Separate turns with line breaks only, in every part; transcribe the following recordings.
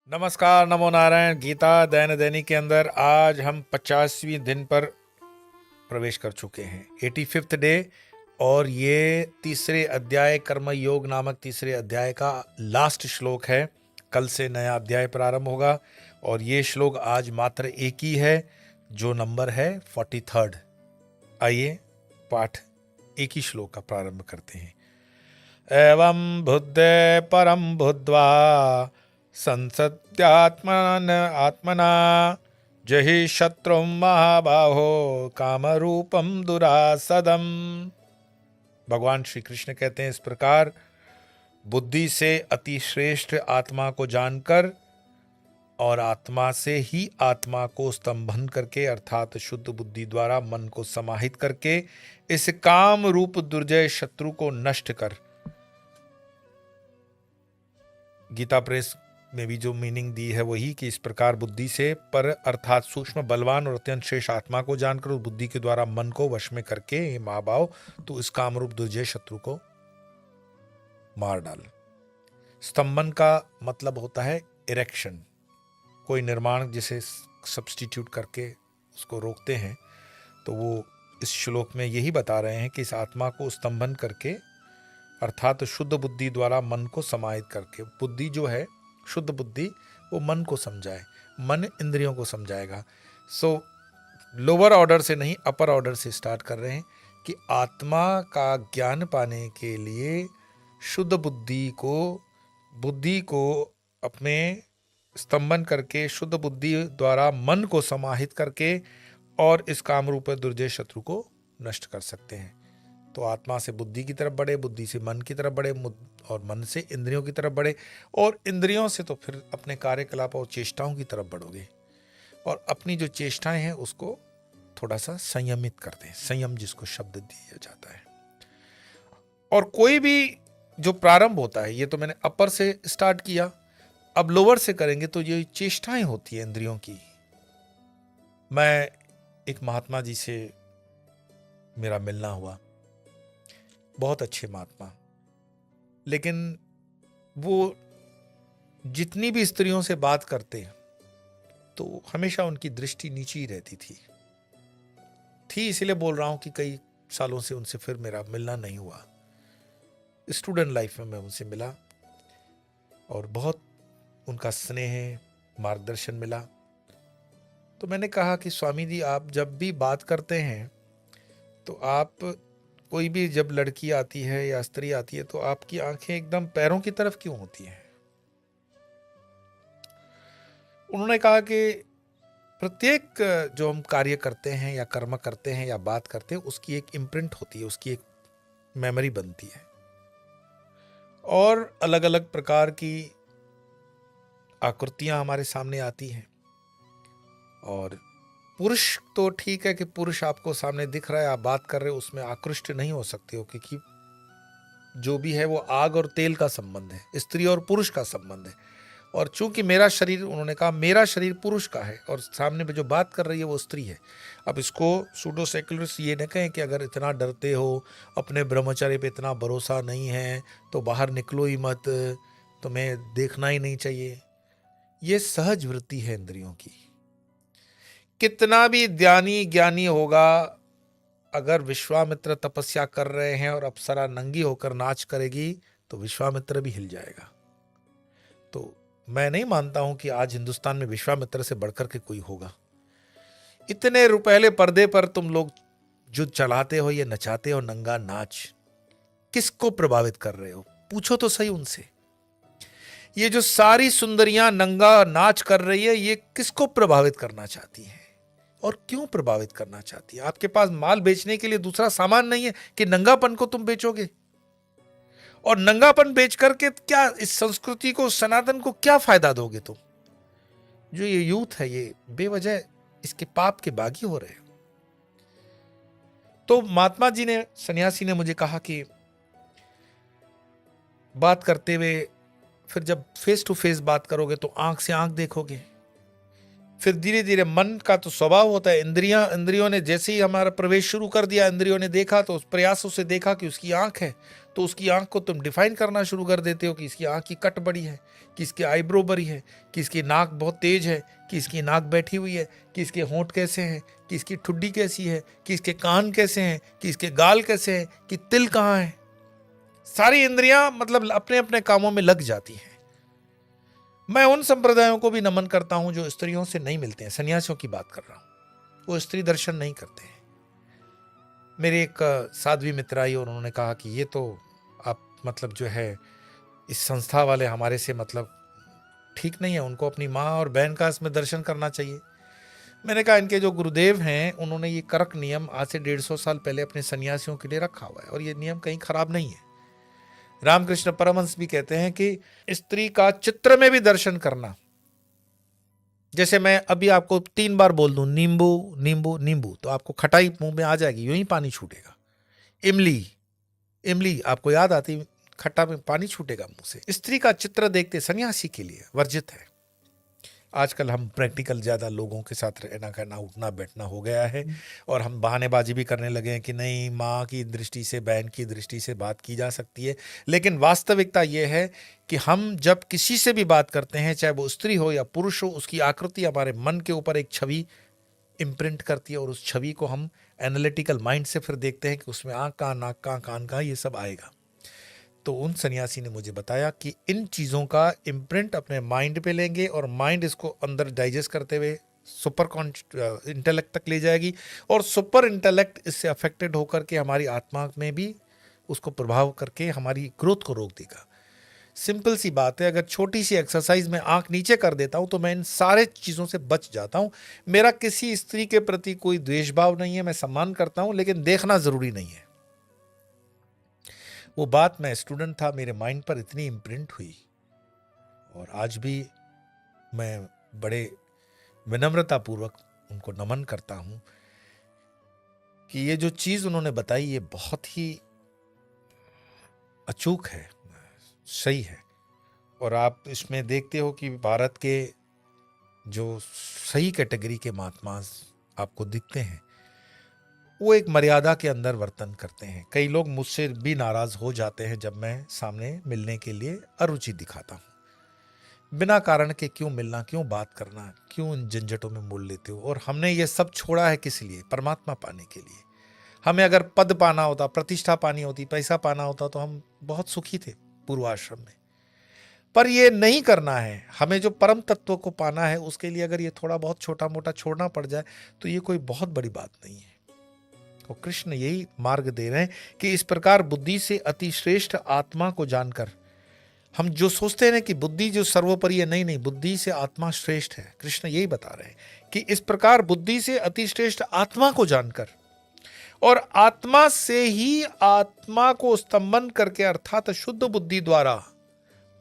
नमस्कार, नमो नारायण। गीता दैनिक दैनिक के अंदर आज हम 50वें दिन पर प्रवेश कर चुके हैं, 85th डे। और ये तीसरे अध्याय कर्म योग नामक तीसरे अध्याय का लास्ट श्लोक है। कल से नया अध्याय प्रारंभ होगा और ये श्लोक आज मात्र एक ही है, जो नंबर है 43rd। आइए पाठ एक ही श्लोक का प्रारंभ करते हैं। एवं बुद्धे परम बुद्ध्वा संसत्यात्मन आत्मना जहि शत्रु महाबाहो कामरूपम दुरासदम। भगवान श्री कृष्ण कहते हैं, इस प्रकार बुद्धि से अति श्रेष्ठ आत्मा को जानकर और आत्मा से ही आत्मा को स्तंभन करके अर्थात शुद्ध बुद्धि द्वारा मन को समाहित करके इस काम रूप दुर्जय शत्रु को नष्ट कर। गीता प्रेस में भी जो मीनिंग दी है वही कि इस प्रकार बुद्धि से पर अर्थात सूक्ष्म बलवान और अत्यंत श्रेष्ठ आत्मा को जानकर उस बुद्धि के द्वारा मन को वश में करके हे महाभाव तो इस कामरूप दुर्जय शत्रु को मार डाल। स्तंभन का मतलब होता है इरेक्शन, कोई निर्माण जिसे सब्स्टिट्यूट करके उसको रोकते हैं। तो वो इस श्लोक में यही बता रहे हैं कि इस आत्मा को स्तंभन करके अर्थात शुद्ध बुद्धि द्वारा मन को समाहित करके, बुद्धि जो है शुद्ध बुद्धि वो मन को समझाए, मन इंद्रियों को समझाएगा। सो लोअर ऑर्डर से नहीं अपर ऑर्डर से स्टार्ट कर रहे हैं कि आत्मा का ज्ञान पाने के लिए शुद्ध बुद्धि को अपने स्तंभन करके शुद्ध बुद्धि द्वारा मन को समाहित करके और इस कामरूप दुर्जय शत्रु को नष्ट कर सकते हैं। तो आत्मा से बुद्धि की तरफ बढ़े, बुद्धि से मन की तरफ बढ़े और मन से इंद्रियों की तरफ बढ़े और इंद्रियों से तो फिर अपने कार्यकलाप और चेष्टाओं की तरफ बढ़ोगे और अपनी जो चेष्टाएं हैं उसको थोड़ा सा संयमित कर दें। संयम जिसको शब्द दिया जाता है। और कोई भी जो प्रारंभ होता है, ये तो मैंने अपर से स्टार्ट किया, अब लोअर से करेंगे तो ये चेष्टाएं होती है इंद्रियों की। मैं एक महात्मा जी से मेरा मिलना हुआ, बहुत अच्छे महात्मा, लेकिन वो जितनी भी स्त्रियों से बात करते हैं तो हमेशा उनकी दृष्टि नीचे ही रहती थी। इसलिए बोल रहा हूं कि कई सालों से उनसे फिर मेरा मिलना नहीं हुआ। स्टूडेंट लाइफ में मैं उनसे मिला और बहुत उनका स्नेह मार्गदर्शन मिला। तो मैंने कहा कि स्वामी जी, आप जब भी बात करते हैं तो आप कोई भी जब लड़की आती है या स्त्री आती है तो आपकी आंखें एकदम पैरों की तरफ क्यों होती हैं? उन्होंने कहा कि प्रत्येक जो हम कार्य करते हैं या कर्म करते हैं या बात करते हैं उसकी एक इम्प्रिंट होती है, उसकी एक मेमोरी बनती है और अलग अलग प्रकार की आकृतियां हमारे सामने आती हैं। और पुरुष तो ठीक है कि पुरुष आपको सामने दिख रहा है, आप बात कर रहे हो, उसमें आकृष्ट नहीं हो सकते हो क्योंकि जो भी है वो आग और तेल का संबंध है, स्त्री और पुरुष का संबंध है। और चूंकि मेरा शरीर, उन्होंने कहा मेरा शरीर पुरुष का है और सामने में जो बात कर रही है वो स्त्री है। अब इसको सूडो सेक्युलरिस्ट ये न कहें कि अगर इतना डरते हो, अपने ब्रह्मचर्य पे इतना भरोसा नहीं है तो बाहर निकलो ही मत, तुम्हें देखना ही नहीं चाहिए। ये सहज वृत्ति है इंद्रियों की। कितना भी ज्ञानी होगा, अगर विश्वामित्र तपस्या कर रहे हैं और अप्सरा नंगी होकर नाच करेगी तो विश्वामित्र भी हिल जाएगा। तो मैं नहीं मानता हूं कि आज हिंदुस्तान में विश्वामित्र से बढ़कर के कोई होगा। इतने रुपहले पर्दे पर तुम लोग जो चलाते हो, ये नचाते हो नंगा नाच, किसको प्रभावित कर रहे हो? पूछो तो सही उनसे। ये जो सारी सुंदरियां नंगा नाच कर रही है, ये किसको प्रभावित करना चाहती हैं और क्यों प्रभावित करना चाहती है? आपके पास माल बेचने के लिए दूसरा सामान नहीं है कि नंगापन को तुम बेचोगे? और नंगापन बेच करके क्या इस संस्कृति को, सनातन को क्या फायदा दोगे तुम? जो ये यूथ है ये बेवजह इसके पाप के बागी हो रहे हो। तो महात्मा जी ने, सन्यासी ने मुझे कहा कि बात करते हुए फिर जब फेस टू फेस बात करोगे तो आंख से आंख देखोगे, फिर धीरे धीरे मन का तो स्वभाव होता है, इंद्रियों ने जैसे ही हमारा प्रवेश शुरू कर दिया, इंद्रियों ने देखा तो उस प्रयासों से देखा कि उसकी आंख है तो उसकी आंख को तुम डिफाइन करना शुरू कर देते हो कि इसकी आंख की कट बड़ी है, कि इसकी आईब्रो बड़ी है, कि इसकी नाक बहुत तेज है, कि इसकी नाक बैठी हुई है, कि इसके होंठ कैसे हैं, कि इसकी ठुड्डी कैसी है, कि इसके कान कैसे हैं, कि इसके गाल कैसे हैं, कि तिल कहाँ है। सारी इंद्रियां मतलब अपने अपने कामों में लग जाती हैं। मैं उन संप्रदायों को भी नमन करता हूं जो स्त्रियों से नहीं मिलते हैं। सन्यासियों की बात कर रहा हूं, वो स्त्री दर्शन नहीं करते हैं। मेरे एक साध्वी मित्र आई और उन्होंने कहा कि ये तो आप मतलब जो है इस संस्था वाले हमारे से मतलब ठीक नहीं है, उनको अपनी माँ और बहन का इसमें दर्शन करना चाहिए। मैंने कहा इनके जो गुरुदेव हैं उन्होंने ये करक नियम आज से 150 साल पहले अपने सन्यासियों के लिए रखा हुआ है और ये नियम कहीं खराब नहीं है। रामकृष्ण परमहंस भी कहते हैं कि स्त्री का चित्र में भी दर्शन करना, जैसे मैं अभी आपको 3 बार बोल दूं नींबू नींबू नींबू तो आपको खटाई मुंह में आ जाएगी, यूं ही पानी छूटेगा। इमली इमली आपको याद आती, खट्टा में पानी छूटेगा मुंह से। स्त्री का चित्र देखते सन्यासी के लिए वर्जित है। आजकल हम प्रैक्टिकल ज़्यादा लोगों के साथ रहना करना उठना बैठना हो गया है और हम बहानेबाजी भी करने लगे हैं कि नहीं माँ की दृष्टि से बहन की दृष्टि से बात की जा सकती है। लेकिन वास्तविकता ये है कि हम जब किसी से भी बात करते हैं, चाहे वो स्त्री हो या पुरुष हो, उसकी आकृति हमारे मन के ऊपर एक छवि इम्प्रिंट करती है और उस छवि को हम एनालिटिकल माइंड से फिर देखते हैं कि उसमें आँख कहाँ, नाक कहाँ, कान कहाँ, ये सब आएगा। तो उन सन्यासी ने मुझे बताया कि इन चीज़ों का इम्प्रिंट अपने माइंड पे लेंगे और माइंड इसको अंदर डाइजेस्ट करते हुए सुपर इंटेलेक्ट तक ले जाएगी और सुपर इंटेलेक्ट इससे अफेक्टेड होकर के हमारी आत्मा में भी उसको प्रभाव करके हमारी ग्रोथ को रोक देगा। सिंपल सी बात है, अगर छोटी सी एक्सरसाइज में आंख नीचे कर देता हूं तो मैं इन सारे चीज़ों से बच जाता हूं। मेरा किसी स्त्री के प्रति कोई द्वेष भाव नहीं है, मैं सम्मान करता हूं, लेकिन देखना ज़रूरी नहीं है। वो बात, मैं स्टूडेंट था, मेरे माइंड पर इतनी इम्प्रिंट हुई और आज भी मैं बड़े विनम्रतापूर्वक उनको नमन करता हूं कि ये जो चीज़ उन्होंने बताई ये बहुत ही अचूक है, सही है। और आप इसमें देखते हो कि भारत के जो सही कैटेगरी के महात्मा आपको दिखते हैं वो एक मर्यादा के अंदर वर्तन करते हैं। कई लोग मुझसे भी नाराज हो जाते हैं जब मैं सामने मिलने के लिए अरुचि दिखाता हूँ। बिना कारण के क्यों मिलना, क्यों बात करना, क्यों इन झंझटों में मूल लेते हो। और हमने ये सब छोड़ा है किस लिए? परमात्मा पाने के लिए। हमें अगर पद पाना होता, प्रतिष्ठा पानी होती, पैसा पाना होता तो हम बहुत सुखी थे पूर्वाश्रम में। पर ये नहीं करना है। हमें जो परम तत्व को पाना है उसके लिए अगर ये थोड़ा बहुत छोटा मोटा छोड़ना पड़ जाए तो ये कोई बहुत बड़ी बात नहीं है। तो कृष्ण यही मार्ग दे रहे हैं कि इस प्रकार बुद्धि से अति श्रेष्ठ आत्मा को जानकर, हम जो सोचते हैं ना कि बुद्धि जो सर्वोपरि है, नहीं, बुद्धि से आत्मा श्रेष्ठ है। कृष्ण यही बता रहे हैं कि इस प्रकार बुद्धि से अति श्रेष्ठ आत्मा को जानकर और आत्मा से ही आत्मा को स्तंभन करके अर्थात शुद्ध बुद्धि द्वारा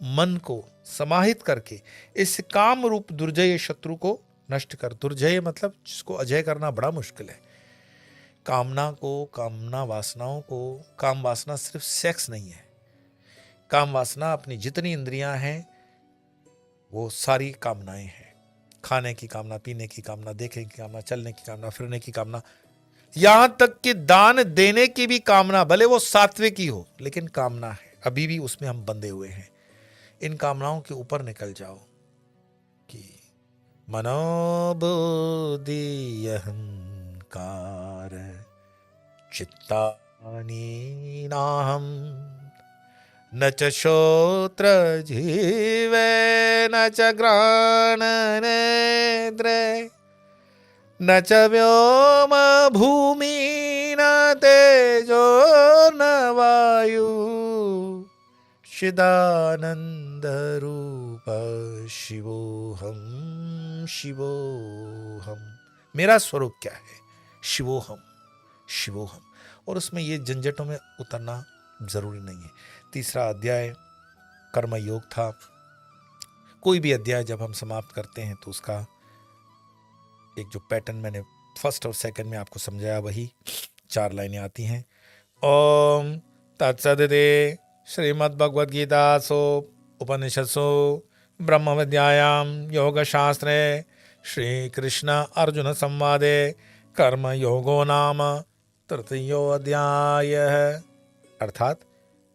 मन को समाहित करके इस काम रूप दुर्जय शत्रु को नष्ट कर। दुर्जय मतलब जिसको अजय करना बड़ा मुश्किल है। कामना को, कामना वासनाओं को, काम वासना सिर्फ सेक्स नहीं है। काम वासना अपनी जितनी इंद्रियां हैं वो सारी कामनाएं हैं। खाने की कामना, पीने की कामना, देखने की कामना, चलने की कामना, फिरने की कामना, यहां तक कि दान देने की भी कामना, भले वो सात्विक ही हो लेकिन कामना है। अभी भी उसमें हम बंधे हुए हैं। इन कामनाओं के ऊपर निकल जाओ कि मनोबुद्धि अहंकार चित्तानि नाहं न च श्रोत्र जीवे न च घ्राण नेत्रे न च व्योम भूमि न तेजो न वायु चिदानंद रूप शिवोहम शिवोहम। मेरा स्वरूप क्या है? शिवोहम शिवोहम। और उसमें ये झंझटों में उतरना जरूरी नहीं है। 3रा अध्याय कर्म योग था। कोई भी अध्याय जब हम समाप्त करते हैं तो उसका एक जो पैटर्न मैंने फर्स्ट और सेकंड में आपको समझाया वही 4 लाइनें आती हैं। ओम तत्सदिति श्रीमद्भगवद्गीतासु उपनिषत्सु ब्रह्म विद्यायां योगशास्त्रे श्रीकृष्ण अर्जुन संवादे कर्म योगो नाम 3य अध्याय। अर्थात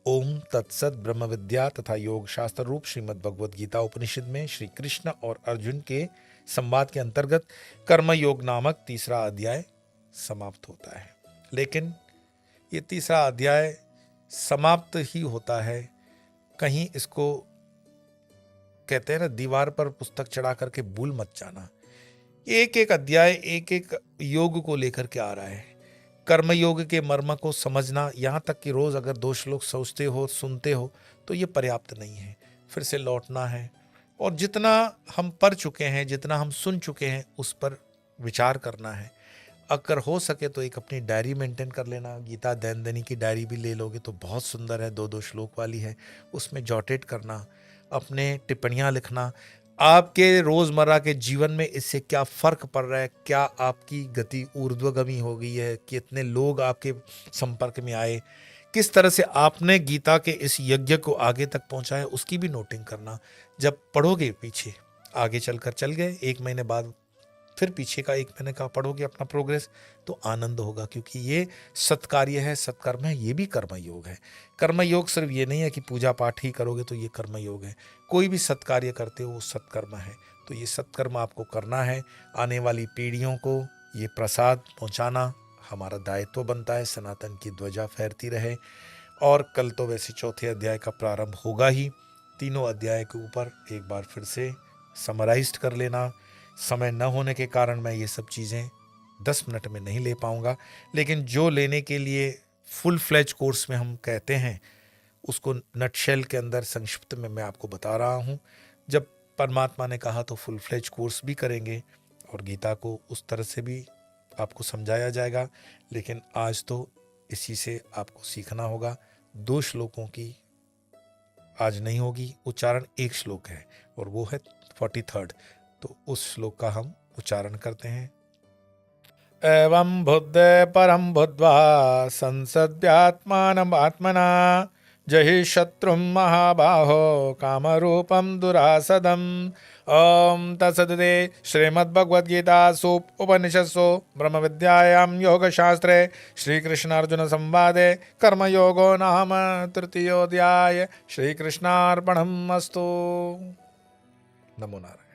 ओम तत्सत ब्रह्म विद्या तथा योग शास्त्र रूप श्रीमद् भगवद गीता उपनिषद में श्री कृष्ण और अर्जुन के संवाद के अंतर्गत कर्म योग नामक तीसरा अध्याय समाप्त होता है। लेकिन ये तीसरा अध्याय समाप्त ही होता है, कहीं इसको कहते हैं ना, दीवार पर पुस्तक चढ़ा करके भूल मत जाना। एक एक अध्याय एक एक योग को लेकर के आ रहा है। कर्म योग के मर्म को समझना, यहाँ तक कि रोज अगर 2 श्लोक सोचते हो, सुनते हो, तो ये पर्याप्त नहीं है। फिर से लौटना है और जितना हम पढ़ चुके हैं, जितना हम सुन चुके हैं, उस पर विचार करना है। अगर हो सके तो एक अपनी डायरी मेंटेन कर लेना। गीता दैनंदिनी की डायरी भी ले लोगे तो बहुत सुंदर है, 2-2 श्लोक वाली है। उसमें जॉटेट करना, अपने टिप्पणियाँ लिखना, आपके रोजमर्रा के जीवन में इससे क्या फर्क पड़ रहा है, क्या आपकी गति ऊर्ध्वगामी हो गई है, कितने लोग आपके संपर्क में आए, किस तरह से आपने गीता के इस यज्ञ को आगे तक पहुंचाया, उसकी भी नोटिंग करना। जब पढ़ोगे, पीछे आगे चलकर चल गए, 1 महीने बाद फिर पीछे का 1 महीने का पढ़ोगे अपना प्रोग्रेस, तो आनंद होगा, क्योंकि ये सत्कार्य है, सत्कर्म है, ये भी कर्म योग है। कर्म योग सिर्फ ये नहीं है कि पूजा पाठ ही करोगे तो ये कर्म योग है। कोई भी सत्कार्य करते हो वो सत्कर्म है। तो ये सत्कर्म आपको करना है। आने वाली पीढ़ियों को ये प्रसाद पहुंचाना हमारा दायित्व बनता है। सनातन की ध्वजा फहरती रहे। और कल तो वैसे चौथे अध्याय का प्रारंभ होगा ही। तीनों अध्याय के ऊपर एक बार फिर से समराइज्ड कर लेना। समय न होने के कारण मैं ये सब चीज़ें 10 मिनट में नहीं ले पाऊंगा, लेकिन जो लेने के लिए फुल फ्लेज कोर्स में हम कहते हैं, उसको नटशेल के अंदर संक्षिप्त में मैं आपको बता रहा हूँ। जब परमात्मा ने कहा तो फुल फ्लेज कोर्स भी करेंगे और गीता को उस तरह से भी आपको समझाया जाएगा। लेकिन आज तो इसी से आपको सीखना होगा। 2 श्लोकों की आज नहीं होगी, उच्चारण 1 श्लोक है और वो है 43rd। तो उस श्लोक का हम उच्चारण करते हैं। एवं बुद्धे परम बुद्ध्वा संसद्यात्मानमात्मना जहि शत्रुं महाबाहो कामरूपं दुरासदम्। ओम तत्सदिति श्रीमद्भगवद्गीतासु उपनिषत्सु ब्रह्मविद्यायां योगशास्त्रे श्रीकृष्णार्जुन संवादे कर्मयोगो नाम तृतीयोऽध्याय। श्रीकृष्णार्पणमस्तु। नमो नारायण।